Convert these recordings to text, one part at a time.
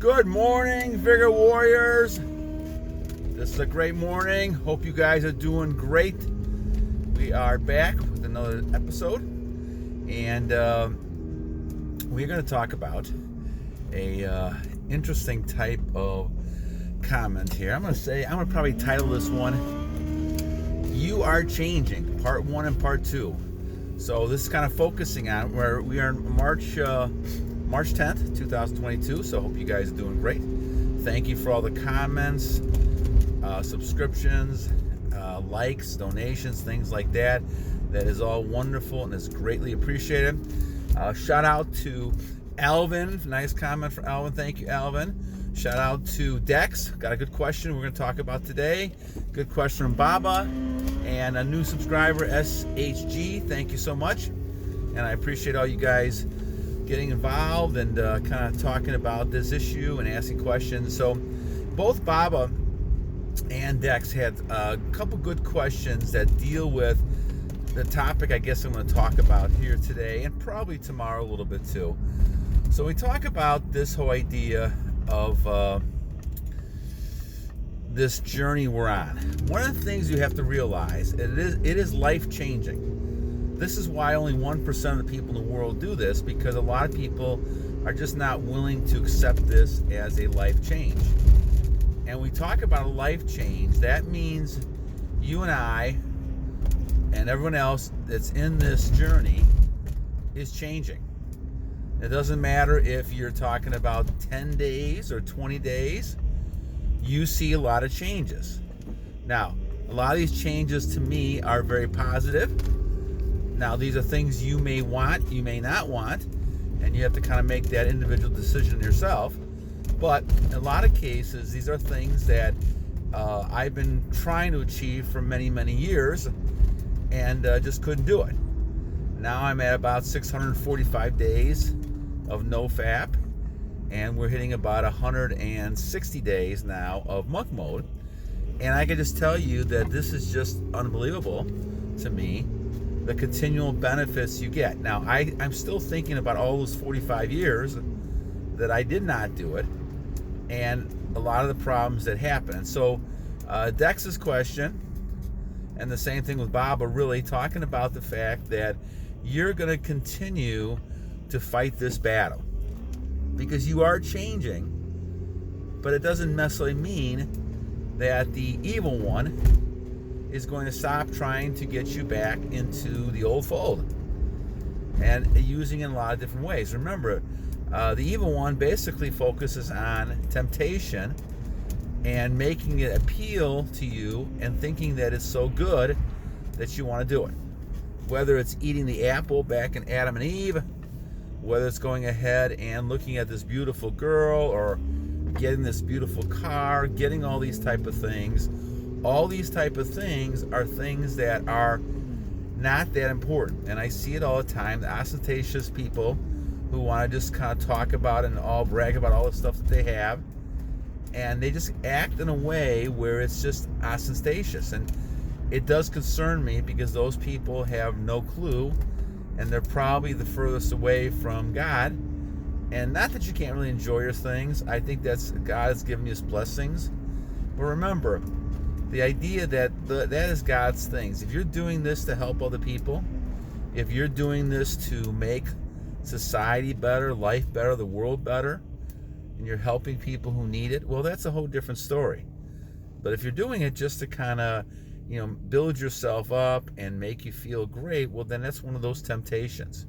Good morning, Vigor Warriors. This is a great morning. Hope you guys are doing great. We are back with another episode, and we're going to talk about a interesting type of comment here. I'm going to probably title this one, "You Are Changing," Part 1 and Part 2. So this is kind of focusing on where we are in March 10th, 2022. So I hope you guys are doing great. Thank you for all the comments, subscriptions, likes, donations, things like that. That is all wonderful and is greatly appreciated. Shout out to Alvin. Nice comment for Alvin. Thank you, Alvin. Shout out to Dex. Got a good question we're going to talk about today. Good question from Babba. And a new subscriber, SHG. Thank you so much. And I appreciate all you guys getting involved and kind of talking about this issue and asking questions. So both Babba and Dex had a couple good questions that deal with the topic I guess I'm going to talk about here today and probably tomorrow a little bit too. So we talk about this whole idea of this journey we're on. One of the things you have to realize, it is life-changing. This is why only 1% of the people in the world do this, because a lot of people are just not willing to accept this as a life change. And we talk about a life change, that means you and I and everyone else that's in this journey is changing. It doesn't matter if you're talking about 10 days or 20 days, you see a lot of changes. Now, a lot of these changes to me are very positive. Now, these are things you may want, you may not want, and you have to kind of make that individual decision yourself. But in a lot of cases, these are things that I've been trying to achieve for many, many years and just couldn't do it. Now I'm at about 645 days of Nofap, and we're hitting about 160 days now of monk mode. And I can just tell you that this is just unbelievable to me, the continual benefits you get. Now, I'm still thinking about all those 45 years that I did not do it and a lot of the problems that happened. So Dex's question, and the same thing with Babba, really talking about the fact that you're going to continue to fight this battle because you are changing, but it doesn't necessarily mean that the evil one is going to stop trying to get you back into the old fold and using it in a lot of different ways. Remember, the evil one basically focuses on temptation and making it appeal to you and thinking that it's so good that you want to do it. Whether it's eating the apple back in Adam and Eve, whether it's going ahead and looking at this beautiful girl or getting this beautiful car, getting all these type of things. All these type of things are things that are not that important. And I see it all the time, the ostentatious people who want to just kind of talk about and all brag about all the stuff that they have. And they just act in a way where it's just ostentatious. And it does concern me because those people have no clue and they're probably the furthest away from God. And not that you can't really enjoy your things. I think that's God has given you his blessings. But remember, the idea that that is God's things. If you're doing this to help other people, if you're doing this to make society better, life better, the world better, and you're helping people who need it, well, that's a whole different story. But if you're doing it just to kind of, build yourself up and make you feel great, well, then that's one of those temptations.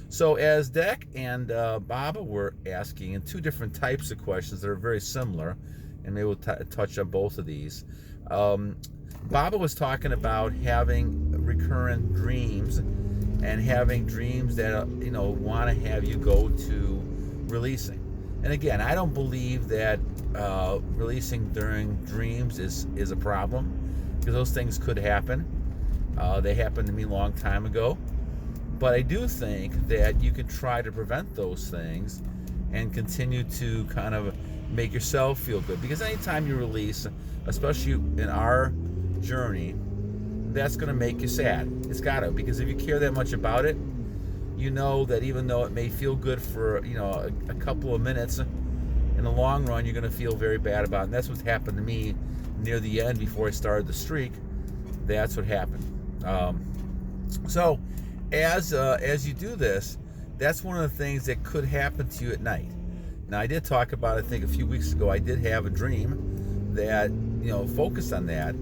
So as Deck and Babba were asking in two different types of questions that are very similar, and maybe we'll touch on both of these. Babba was talking about having recurrent dreams and having dreams that want to have you go to releasing. And again, I don't believe that releasing during dreams is a problem, because those things could happen. They happened to me a long time ago. But I do think that you can try to prevent those things and continue to kind of make yourself feel good. Because anytime you release, especially in our journey, that's going to make you sad. It's got to, because if you care that much about it, you know that even though it may feel good for a couple of minutes in in the long run, you're going to feel very bad about it. And that's what happened to me near the end before I started the streak. That's what happened. So as you do this, that's one of the things that could happen to you at night. Now, I did talk about, I think a few weeks ago, I did have a dream that, focused on that.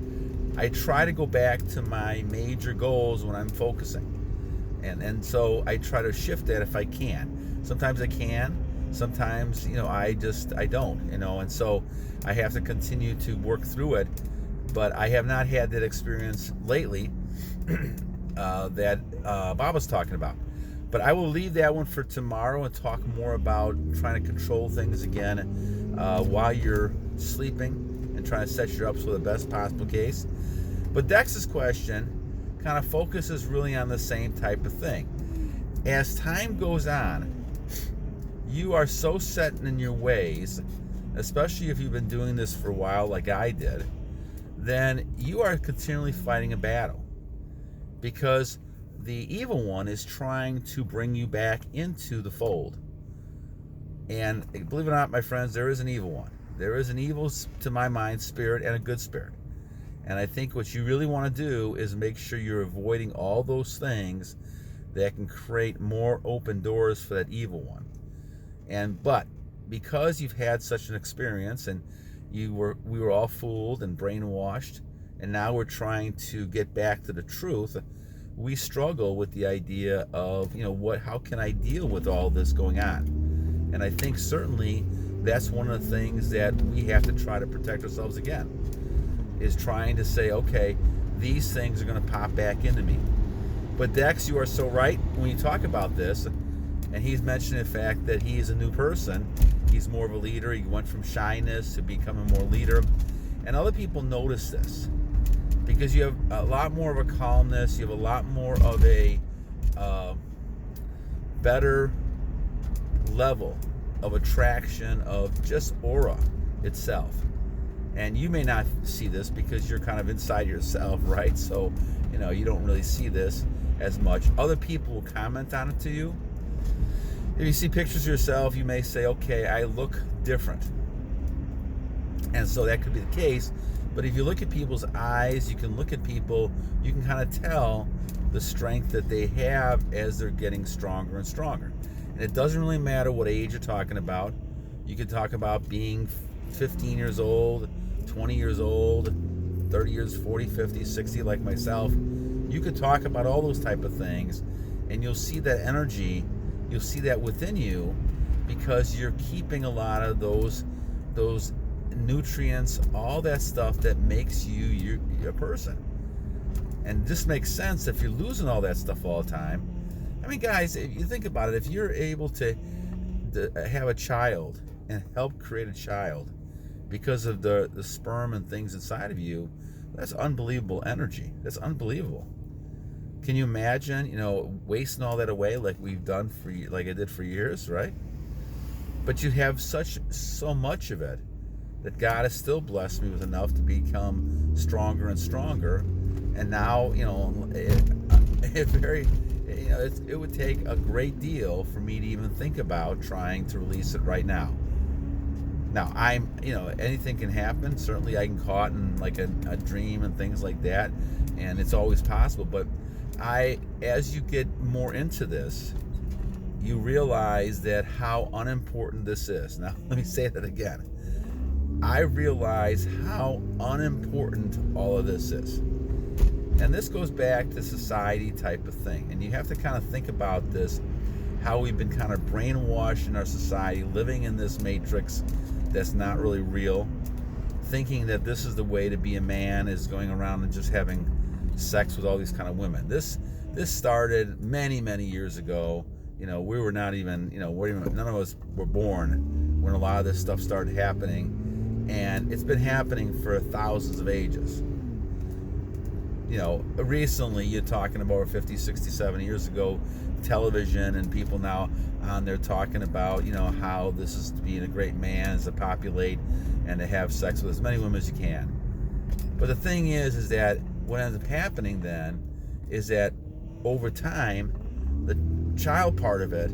I try to go back to my major goals when I'm focusing. And so I try to shift that if I can. Sometimes I can, sometimes, I don't, and so I have to continue to work through it. But I have not had that experience lately that Babba's talking about. But I will leave that one for tomorrow and talk more about trying to control things again while you're sleeping and trying to set you up for the best possible case. But Dex's question kind of focuses really on the same type of thing. As time goes on, you are so set in your ways, especially if you've been doing this for a while like I did, then you are continually fighting a battle, because the evil one is trying to bring you back into the fold. And believe it or not, my friends, there is an evil one. There is an evil, to my mind, spirit and a good spirit. And I think what you really want to do is make sure you're avoiding all those things that can create more open doors for that evil one. But because you've had such an experience, and we were all fooled and brainwashed, and now we're trying to get back to the truth, we struggle with the idea of, how can I deal with all this going on? And I think certainly that's one of the things that we have to try to protect ourselves again, is trying to say, okay, these things are going to pop back into me. But Dex, you are so right when you talk about this, and he's mentioning the fact that he is a new person. He's more of a leader. He went from shyness to becoming more leader. And other people notice this, because you have a lot more of a calmness, you have a lot more of a better level of attraction of just aura itself. And you may not see this because you're kind of inside yourself, right? So, you don't really see this as much. Other people will comment on it to you. If you see pictures of yourself, you may say, okay, I look different. And so that could be the case. But if you look at people's eyes, you can look at people, you can kind of tell the strength that they have as they're getting stronger and stronger. And it doesn't really matter what age you're talking about. You could talk about being 15 years old, 20 years old, 30 years, 40, 50, 60, like myself. You could talk about all those type of things, and you'll see that energy, you'll see that within you, because you're keeping a lot of those nutrients, all that stuff that makes you a person. And this makes sense if you're losing all that stuff all the time. I mean, guys, if you think about it, if you're able to have a child and help create a child because of the sperm and things inside of you, that's unbelievable energy. That's unbelievable. Can you imagine, wasting all that away like we've done like I did for years, right? But you have so much of it that God has still blessed me with enough to become stronger and stronger. And now, it would take a great deal for me to even think about trying to release it right now. Now, anything can happen. Certainly I can caught in like a dream and things like that, and it's always possible. But as you get more into this, you realize that how unimportant this is. Now, let me say that again. I realize how unimportant all of this is. And this goes back to society type of thing. And you have to kind of think about this, how we've been kind of brainwashed in our society, living in this matrix that's not really real, thinking that this is the way to be a man, is going around and just having sex with all these kind of women. This started many, many years ago. We were not even, none of us were born when a lot of this stuff started happening. And it's been happening for thousands of ages. Recently, you're talking about 50, 60, 70 years ago, television and people now on there talking about, how this is being a great man, is to populate and to have sex with as many women as you can. But the thing is that what ends up happening then is that over time, the child part of it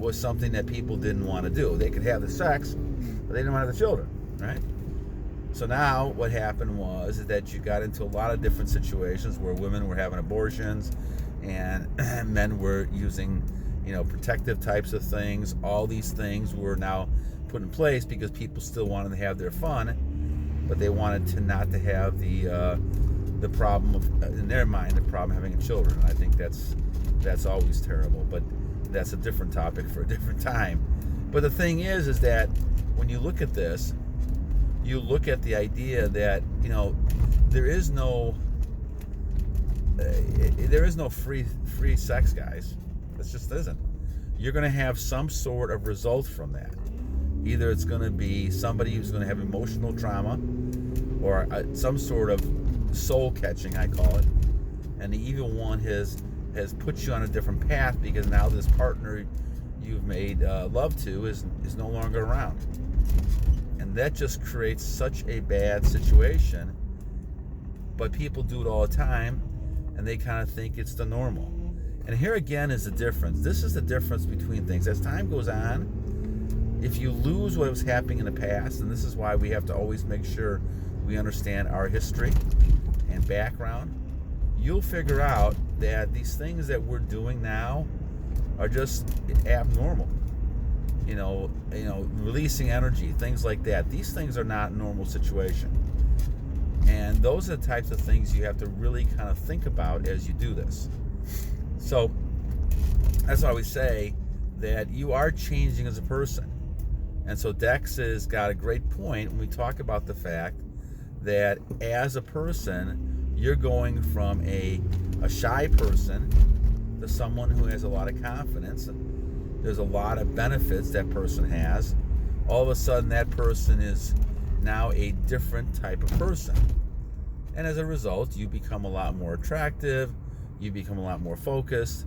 was something that people didn't want to do. They could have the sex, but they didn't want to have the children, right? So now what happened was is that you got into a lot of different situations where women were having abortions and men were using, protective types of things. All these things were now put in place because people still wanted to have their fun, but they wanted to not to have the problem of, in their mind, the problem of having children. I think that's always terrible, but that's a different topic for a different time. But the thing is that when you look at this, you look at the idea that there is no free sex, guys. It just isn't. You're going to have some sort of result from that. Either it's going to be somebody who's going to have emotional trauma, or some sort of soul catching, I call it, and the evil one has put you on a different path because now this partner you've made love to is no longer around. And that just creates such a bad situation. But people do it all the time, and they kind of think it's the normal. And here again is the difference. This is the difference between things. As time goes on, if you lose what was happening in the past, and this is why we have to always make sure we understand our history and background, you'll figure out that these things that we're doing now are just abnormal. Releasing energy, things like that. These things are not a normal situation. And those are the types of things you have to really kind of think about as you do this. So that's why we say that you are changing as a person. And so Dex has got a great point when we talk about the fact that as a person, you're going from a shy person to someone who has a lot of confidence. There's a lot of benefits that person has. All of a sudden, that person is now a different type of person. And as a result, you become a lot more attractive. You become a lot more focused.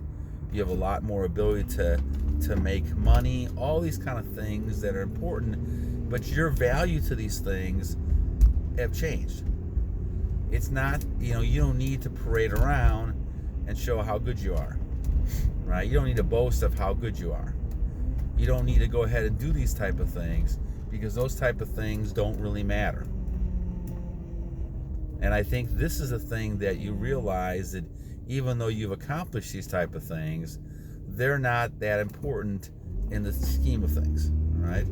You have a lot more ability to make money. All these kind of things that are important. But your value to these things have changed. It's not, you don't need to parade around and show how good you are. Right? You don't need to boast of how good you are. You don't need to go ahead and do these type of things because those type of things don't really matter. And I think this is a thing that you realize that even though you've accomplished these type of things, they're not that important in the scheme of things, right?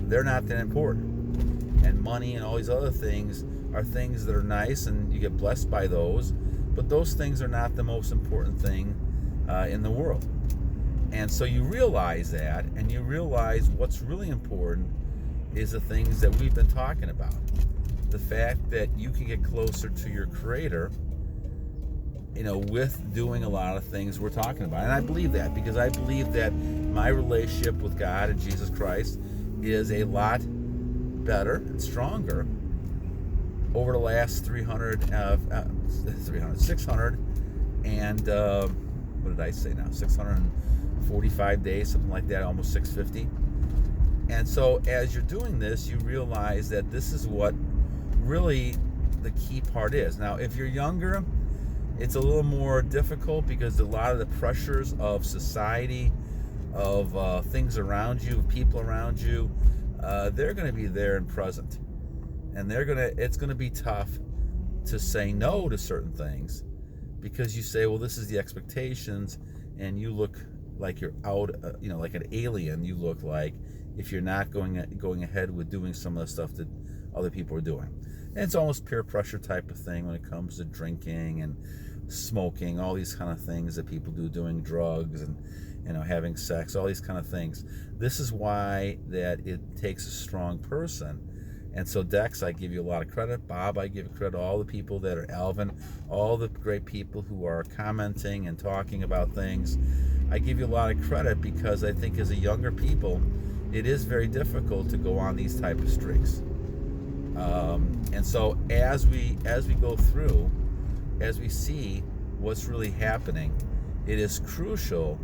They're not that important. And money and all these other things are things that are nice and you get blessed by those, but those things are not the most important thing in the world. And so you realize that, and you realize what's really important is the things that we've been talking about. The fact that you can get closer to your Creator, with doing a lot of things we're talking about. And I believe that because I believe that my relationship with God and Jesus Christ is a lot better and stronger over the last 600 and what did I say now? 645 days, something like that, almost 650. And so as you're doing this, you realize that this is what really the key part is. Now, if you're younger, it's a little more difficult because a lot of the pressures of society, of things around you, people around you, they're going to be there and present. And it's going to be tough to say no to certain things because you say, well, this is the expectations, and you look like you're out, like an alien. You look like if you're not going ahead with doing some of the stuff that other people are doing. And it's almost peer pressure type of thing when it comes to drinking and smoking, all these kind of things that people do, doing drugs and having sex, all these kind of things. This is why that it takes a strong person. And so Dex, I give you a lot of credit. Bob, I give credit to all the people that are Alvin, all the great people who are commenting and talking about things. I give you a lot of credit because I think as a younger people, it is very difficult to go on these type of streaks. And so as we go through, as we see what's really happening, it is crucial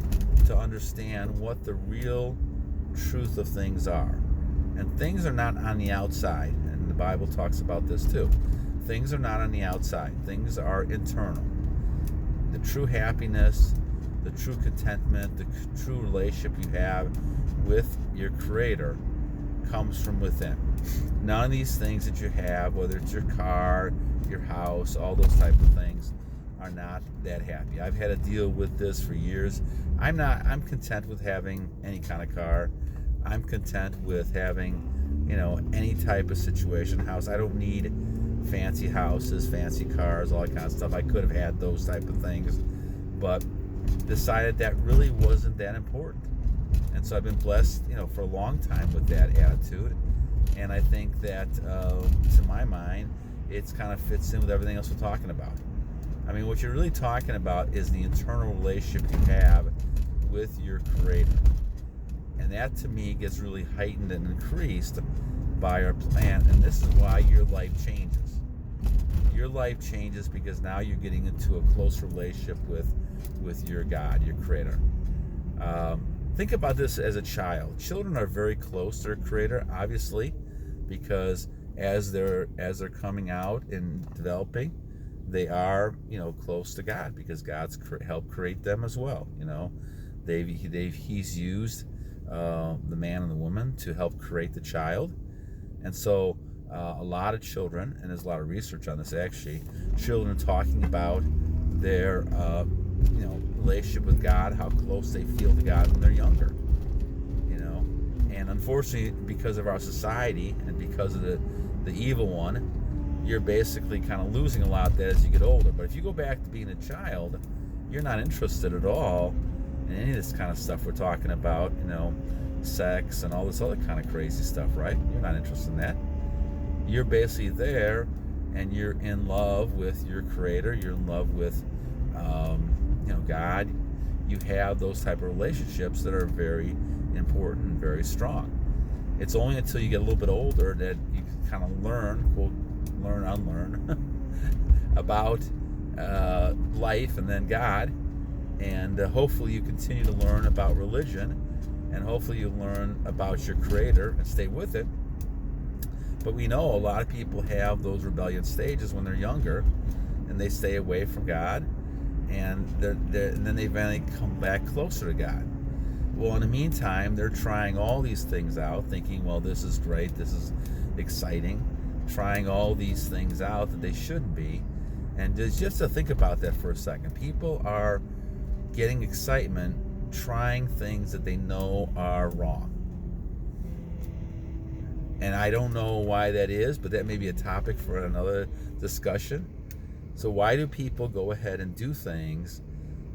to understand what the real truth of things are. And things are not on the outside, and the Bible talks about this too. Things are not on the outside. Things are internal. The true happiness, the true contentment, the true relationship you have with your Creator comes from within. None of these things that you have, whether it's your car, your house, all those type of things, are not that happy. I've had to deal with this for years. I'm content with having any kind of car. I'm content with having, any type of situation, house. I don't need fancy houses, fancy cars, all that kind of stuff. I could have had those type of things, but decided that really wasn't that important. And so I've been blessed, for a long time with that attitude. And I think that, to my mind, it's kind of fits in with everything else we're talking about. I mean, what you're really talking about is the internal relationship you have with your Creator. And that, to me, gets really heightened and increased by our plan. And this is why your life changes. Your life changes because now you're getting into a close relationship with your God, your Creator. Think about this as a child. Children are very close to their Creator, obviously, because as they're coming out and developing, they are, close to God, because God's helped create them as well. He's used the man and the woman to help create the child. And so a lot of children, and there's a lot of research on this actually, children talking about their relationship with God, how close they feel to God when they're younger. And unfortunately, because of our society and because of the evil one, you're basically kind of losing a lot of that as you get older. But if you go back to being a child, you're not interested at all in any of this kind of stuff we're talking about, sex and all this other kind of crazy stuff, right? You're not interested in that. You're basically there, and you're in love with your Creator. You're in love with, God. You have those type of relationships that are very important and very strong. It's only until you get a little bit older that you can kind of learn, quote, learn, unlearn, about life and then God. And hopefully you continue to learn about religion, and hopefully you learn about your Creator and stay with it. But we know a lot of people have those rebellion stages when they're younger, and they stay away from God, and then they eventually come back closer to God. Well, in the meantime, they're trying all these things out, thinking, well, this is great, this is exciting, trying all these things out that they shouldn't be. And just to think about that for a second, people are getting excitement trying things that they know are wrong. And I don't know why that is, but that may be a topic for another discussion. So why do people go ahead and do things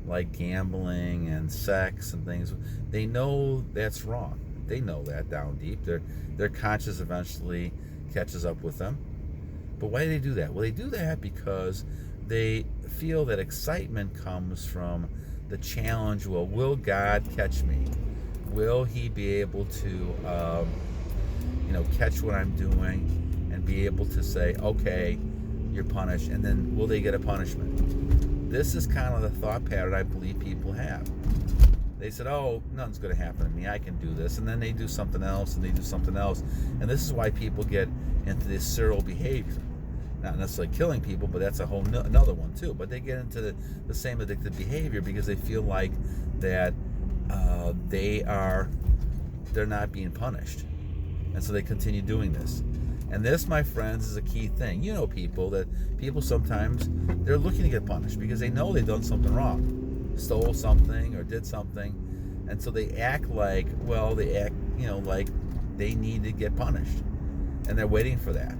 like gambling and sex and things? They know that's wrong. They know that down deep. Their conscience eventually catches up with them. But why do they do that? Well, they do that because they feel that excitement comes from the challenge. Well, will God catch me? Will He be able to catch what I'm doing and be able to say, okay, you're punished, and then will they get a punishment? This is kind of the thought pattern I believe people have. They said, oh, nothing's going to happen to me, I can do this, and then they do something else, and they do something else. And this is why people get into this serial behavior. Not necessarily killing people, but that's a whole another one too. But they get into the same addictive behavior because they feel like that they're not being punished. And so they continue doing this. And this, my friends, is a key thing. People sometimes, they're looking to get punished because they know they've done something wrong. Stole something or did something. And so they act like, like they need to get punished. And they're waiting for that.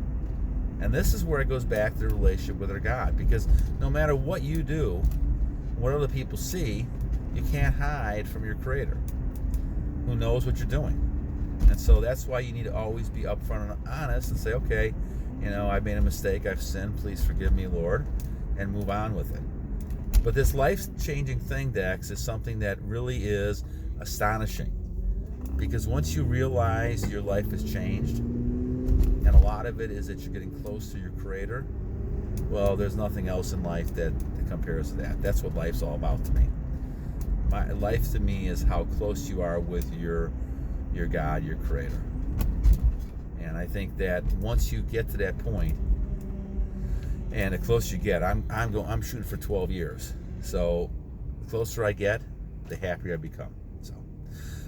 And this is where it goes back to the relationship with their God. Because no matter what you do, what other people see, you can't hide from your Creator, who knows what you're doing. And so that's why you need to always be upfront and honest and say, okay, I've made a mistake, I've sinned, please forgive me, Lord, and move on with it. But this life-changing thing, Dex, is something that really is astonishing. Because once you realize your life has changed, and a lot of it is that you're getting close to your Creator, well, there's nothing else in life that compares to that. That's what life's all about to me. My life to me is how close you are with your God, your Creator. And I think that once you get to that point, and the closer you get, I'm shooting for 12 years. So the closer I get, the happier I become. So,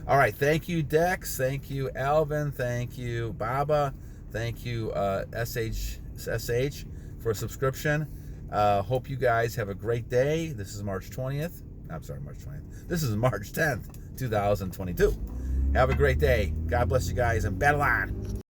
all right. Thank you, Dex. Thank you, Alvin. Thank you, Babba. Thank you, SH for a subscription. Hope you guys have a great day. This is March 20th. I'm sorry, March 20th. This is March 10th, 2022. Have a great day. God bless you guys, and battle on.